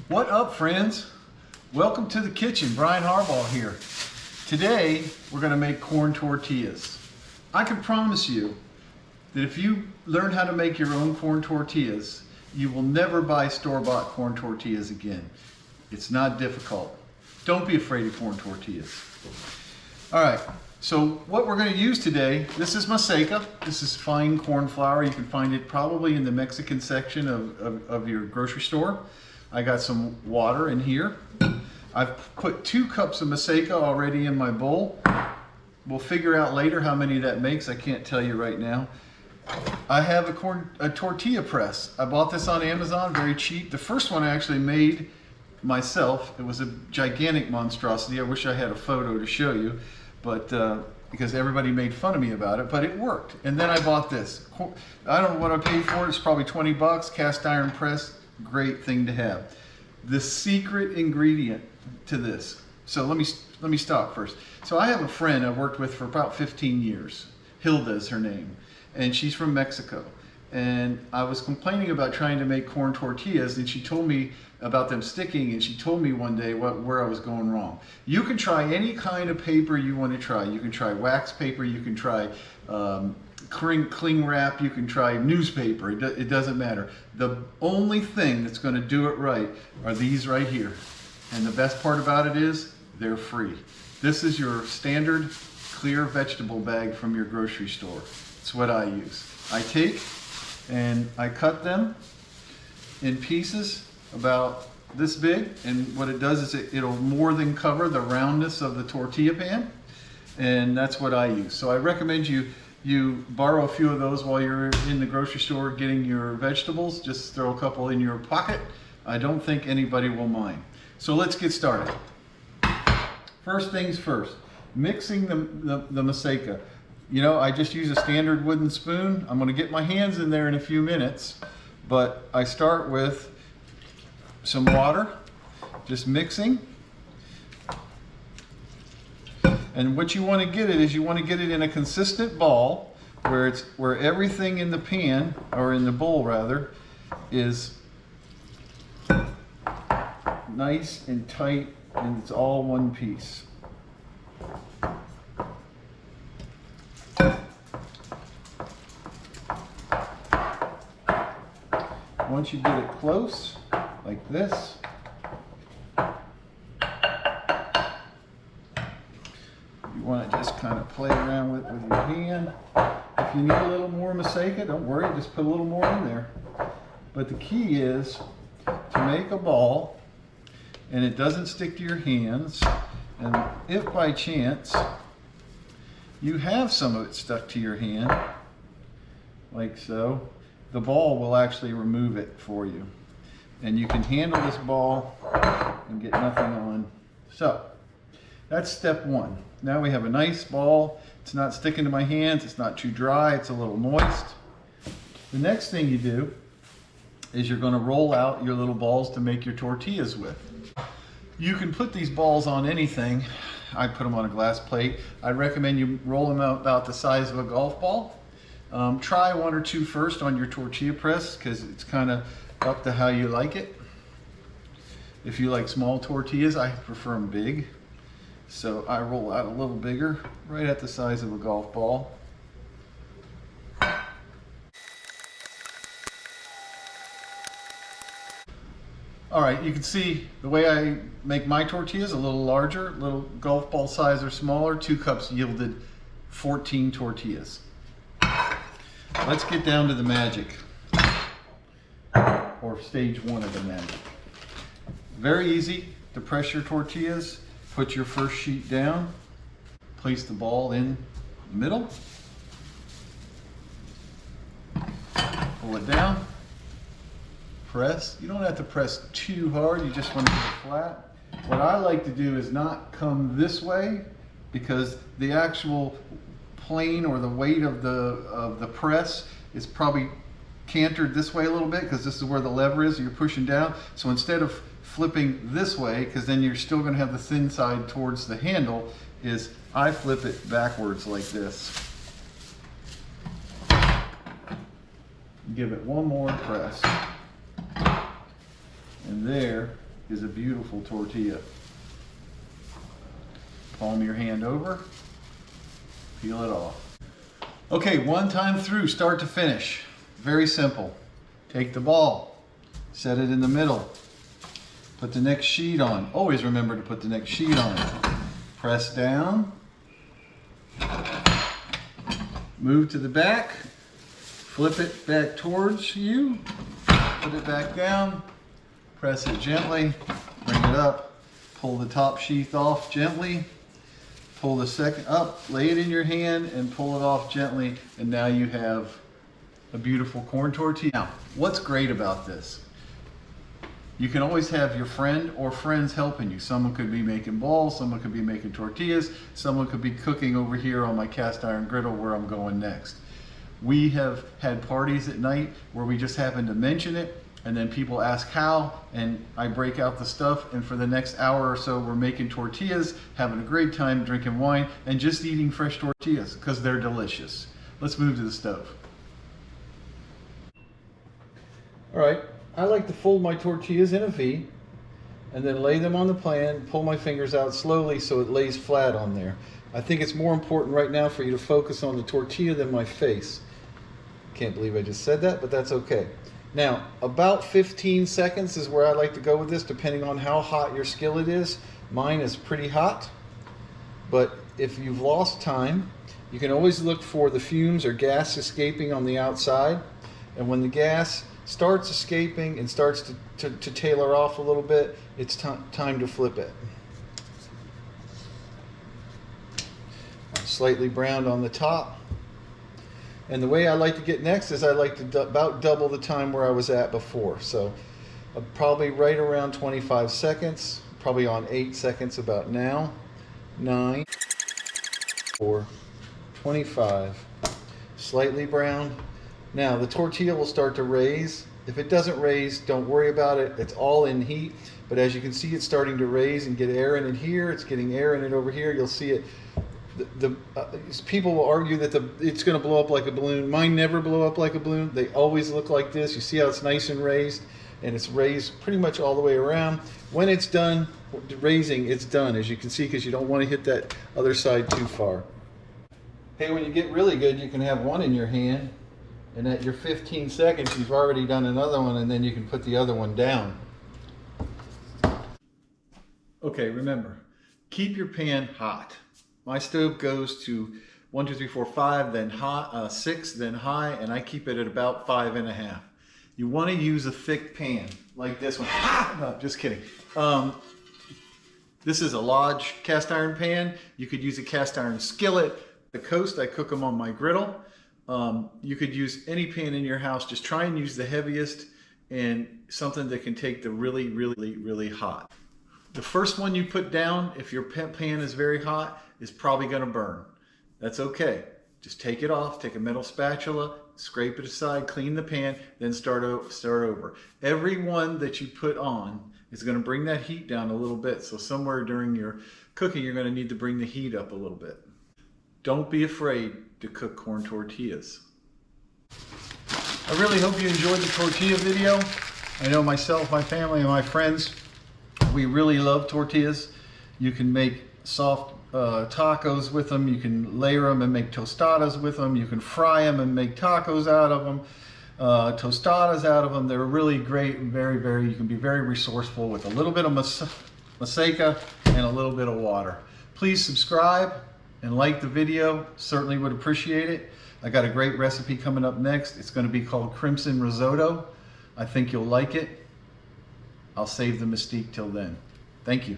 What up, friends? Welcome to the kitchen. Brian Harbaugh here. Today we're going to make corn tortillas. I can promise you that if you learn how to make your own corn tortillas, you will never buy store-bought corn tortillas again. It's not difficult. Don't be afraid of corn tortillas. All right, so what we're going to use today, this is Maseca. This is fine corn flour. You can find it probably in the Mexican section of your grocery store. I got some water in here. I've put 2 cups of Maseca already in my bowl. We'll figure out later how many that makes. I can't tell you right now. I have a Tortilla Press. I bought this on Amazon, very cheap. The first one I actually made myself. It was a gigantic monstrosity. I wish I had a photo to show you, but because everybody made fun of me about it, but it worked. And then I bought this. I don't know what I paid for it. It's probably 20 bucks, cast iron press. Great thing to have. The secret ingredient to this. So let me stop first. So I have a friend I've worked with for about 15 years. Hilda is her name, and she's from Mexico. And I was complaining about trying to make corn tortillas, and she told me about them sticking, and she told me one day where I was going wrong. You can try any kind of paper you want to try. You can try wax paper, you can try cling wrap, you can try newspaper, it doesn't matter. The only thing that's going to do it right are these right here. And the best part about it is they're free. This is your standard clear vegetable bag from your grocery store. It's what I use. I take and I cut them in pieces about this big, and what it does is it'll more than cover the roundness of the tortilla pan, and that's what I use. So I recommend you borrow a few of those while you're in the grocery store getting your vegetables. Just throw a couple in your pocket. I don't think anybody will mind. So let's get started. First things first, mixing the Maseca. You know, I just use a standard wooden spoon. I'm gonna get my hands in there in a few minutes, but I start with some water, just mixing. And what you want to get it is you want to get it in a consistent ball where everything in the pan, or in the bowl rather, is nice and tight, and it's all one piece. Once you get it close, like this, you want to just kind of play around with your hand. If you need a little more Maseca, don't worry, just put a little more in there. But the key is to make a ball and it doesn't stick to your hands. And if by chance you have some of it stuck to your hand, like so, the ball will actually remove it for you. And you can handle this ball and get nothing on. So that's step 1. Now we have a nice ball. It's not sticking to my hands. It's not too dry. It's a little moist. The next thing you do is you're going to roll out your little balls to make your tortillas with. You can put these balls on anything. I put them on a glass plate. I recommend you roll them out about the size of a golf ball. Try 1 or 2 first on your tortilla press, because it's kind of up to how you like it. If you like small tortillas, I prefer them big. So I roll out a little bigger, right at the size of a golf ball. All right, you can see the way I make my tortillas, a little larger, little golf ball size or smaller. 2 cups yielded 14 tortillas. Let's get down to the magic, or stage 1 of the magic. Very easy to press your tortillas. Put your first sheet down, place the ball in the middle, pull it down, press. You don't have to press too hard, you just want to get it flat. What I like to do is not come this way, because the actual plane or the weight of the press is probably cantered this way a little bit, because this is where the lever is, you're pushing down. So instead of flipping this way, because then you're still going to have the thin side towards the handle, is I flip it backwards like this. Give it one more press. And there is a beautiful tortilla. Palm your hand over, peel it off. Okay, one time through, start to finish. Very simple. Take the ball, set it in the middle, put the next sheet on. Always remember to put the next sheet on. Press down, move to the back, flip it back towards you, put it back down, press it gently, bring it up, pull the top sheath off gently, pull the second up, lay it in your hand and pull it off gently, and now you have a beautiful corn tortilla. Now, what's great about this? You can always have your friend or friends helping you. Someone could be making balls, someone could be making tortillas, someone could be cooking over here on my cast iron griddle where I'm going next. We have had parties at night where we just happen to mention it, and then people ask how, and I break out the stuff, and for the next hour or so we're making tortillas, having a great time, drinking wine, and just eating fresh tortillas because they're delicious. Let's move to the stove. All right, I like to fold my tortillas in a V and then lay them on the pan, pull my fingers out slowly so it lays flat on there. I think it's more important right now for you to focus on the tortilla than my face. Can't believe I just said that, but that's okay. Now, about 15 seconds is where I like to go with this, depending on how hot your skillet is. Mine is pretty hot, but if you've lost time, you can always look for the fumes or gas escaping on the outside. And when the gas starts escaping and starts to tailor off a little bit, it's time to flip it. Slightly browned on the top. And the way I like to get next is I like to about double the time where I was at before. So probably right around 25 seconds, probably on 8 seconds about now. 9, 4, 25, slightly browned. Now the tortilla will start to raise. If it doesn't raise, don't worry about it. It's all in heat. But as you can see, it's starting to raise and get air in it here. It's getting air in it over here. You'll see it. People will argue that it's going to blow up like a balloon. Mine never blow up like a balloon. They always look like this. You see how it's nice and raised, and it's raised pretty much all the way around. When it's done raising, it's done, as you can see, because you don't want to hit that other side too far. Hey, when you get really good, you can have one in your hand, and at your 15 seconds, you've already done another one, and then you can put the other one down. Okay, remember, keep your pan hot. My stove goes to 1, 2, 3, 4, 5, then hot, 6, then high, and I keep it at about 5.5. You want to use a thick pan like this one. No, just kidding. This is a Lodge cast iron pan. You could use a cast iron skillet. The coast, I cook them on my griddle. You could use any pan in your house. Just try and use the heaviest and something that can take the really, really, really hot. The first one you put down, if your pan is very hot, is probably going to burn. That's okay. Just take it off, take a metal spatula, scrape it aside, clean the pan, then start over. Every one that you put on is going to bring that heat down a little bit. So somewhere during your cooking, you're going to need to bring the heat up a little bit. Don't be afraid to cook corn tortillas. I really hope you enjoyed the tortilla video. I know myself, my family, and my friends, we really love tortillas. You can make soft tacos with them. You can layer them and make tostadas with them. You can fry them and make tacos out of them, tostadas out of them. They're really great and very, you can be very resourceful with a little bit of Maseca and a little bit of water. Please subscribe and like the video. Certainly would appreciate it. I got a great recipe coming up next. It's going to be called Crimson Risotto. I think you'll like it. I'll save the mystique till then. Thank you.